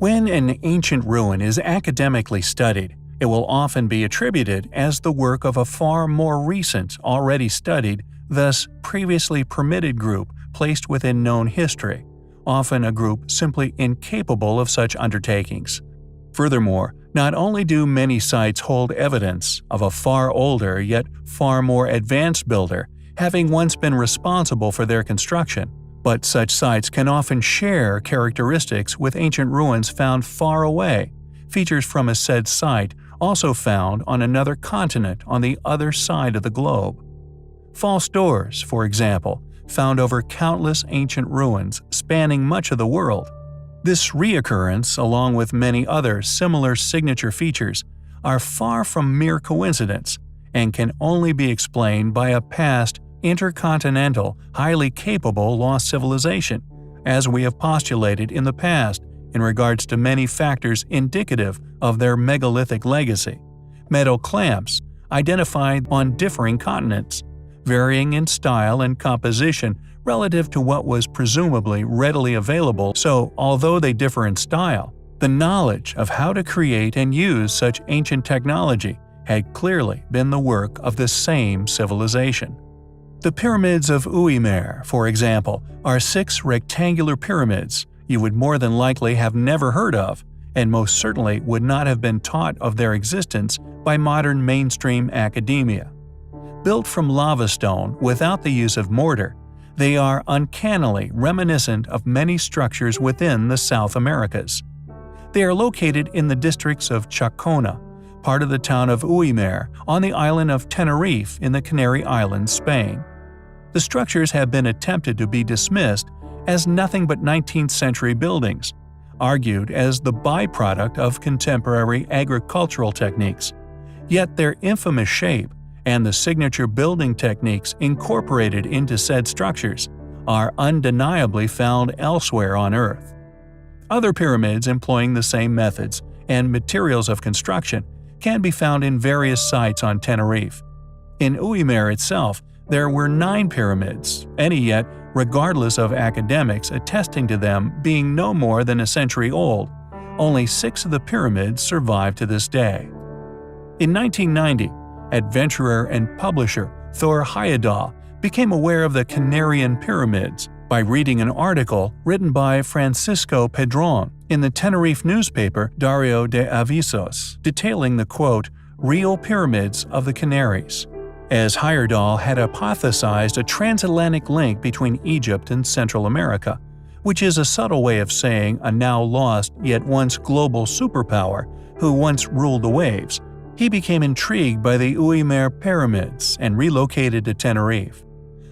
When an ancient ruin is academically studied, it will often be attributed as the work of a far more recent, already studied, thus previously permitted group placed within known history, often a group simply incapable of such undertakings. Furthermore, not only do many sites hold evidence of a far older yet far more advanced builder having once been responsible for their construction, but such sites can often share characteristics with ancient ruins found far away, features from a said site also found on another continent on the other side of the globe. False doors, for example, found over countless ancient ruins spanning much of the world. This reoccurrence, along with many other similar signature features, are far from mere coincidence and can only be explained by a past, intercontinental, highly capable lost civilization, as we have postulated in the past in regards to many factors indicative of their megalithic legacy. Metal clamps, identified on differing continents, varying in style and composition relative to what was presumably readily available, so although they differ in style, the knowledge of how to create and use such ancient technology had clearly been the work of the same civilization. The pyramids of Güímar, for example, are 6 rectangular pyramids you would more than likely have never heard of, and most certainly would not have been taught of their existence by modern mainstream academia. Built from lava stone without the use of mortar, they are uncannily reminiscent of many structures within the South Americas. They are located in the districts of Chacona, part of the town of Güímar, on the island of Tenerife in the Canary Islands, Spain. The structures have been attempted to be dismissed as nothing but 19th century buildings, argued as the byproduct of contemporary agricultural techniques. Yet their infamous shape and the signature building techniques incorporated into said structures are undeniably found elsewhere on Earth. Other pyramids employing the same methods and materials of construction can be found in various sites on Tenerife. In Güímar itself, there were 9 pyramids, any yet, regardless of academics attesting to them being no more than a century old. Only 6 of the pyramids survive to this day. In 1990, adventurer and publisher Thor Heyerdahl became aware of the Canarian pyramids by reading an article written by Francisco Pedron in the Tenerife newspaper Diario de Avisos, detailing the quote, "real pyramids of the Canaries," as Heyerdahl had hypothesized a transatlantic link between Egypt and Central America, which is a subtle way of saying a now lost yet once global superpower who once ruled the waves. He became intrigued by the Güímar pyramids and relocated to Tenerife.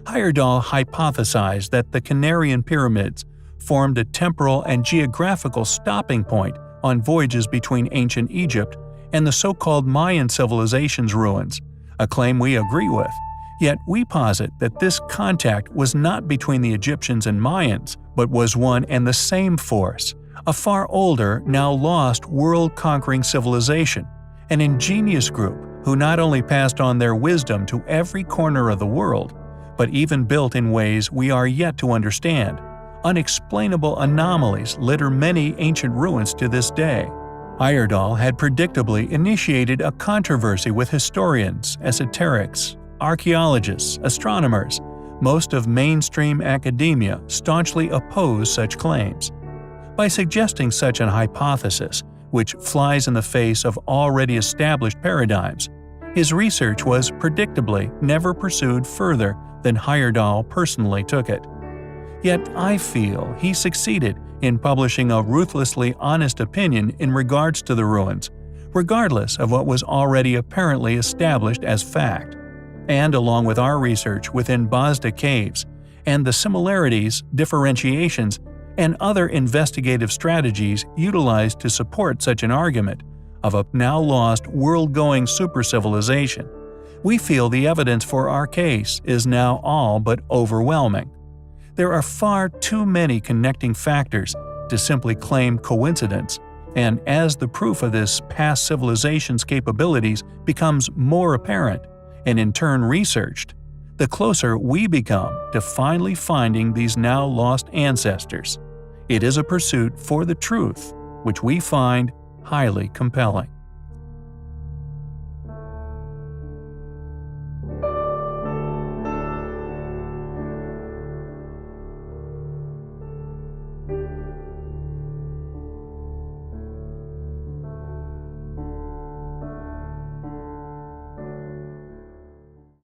Heyerdahl hypothesized that the Canarian pyramids formed a temporal and geographical stopping point on voyages between ancient Egypt and the so-called Mayan civilization's ruins, a claim we agree with. Yet we posit that this contact was not between the Egyptians and Mayans, but was one and the same force, a far older, now lost world-conquering civilization, an ingenious group who not only passed on their wisdom to every corner of the world, but even built in ways we are yet to understand. Unexplainable anomalies litter many ancient ruins to this day. Heyerdahl had predictably initiated a controversy with historians, esoterics, archaeologists, astronomers. Most of mainstream academia staunchly opposed such claims. By suggesting such an hypothesis, which flies in the face of already established paradigms, his research was predictably never pursued further than Heyerdahl personally took it. Yet I feel he succeeded in publishing a ruthlessly honest opinion in regards to the ruins, regardless of what was already apparently established as fact. And along with our research within Bosda caves, and the similarities, differentiations, and other investigative strategies utilized to support such an argument of a now lost world-going super-civilization, we feel the evidence for our case is now all but overwhelming. There are far too many connecting factors to simply claim coincidence, and as the proof of this past civilization's capabilities becomes more apparent, and in turn researched, the closer we become to finally finding these now lost ancestors. It is a pursuit for the truth, which we find highly compelling.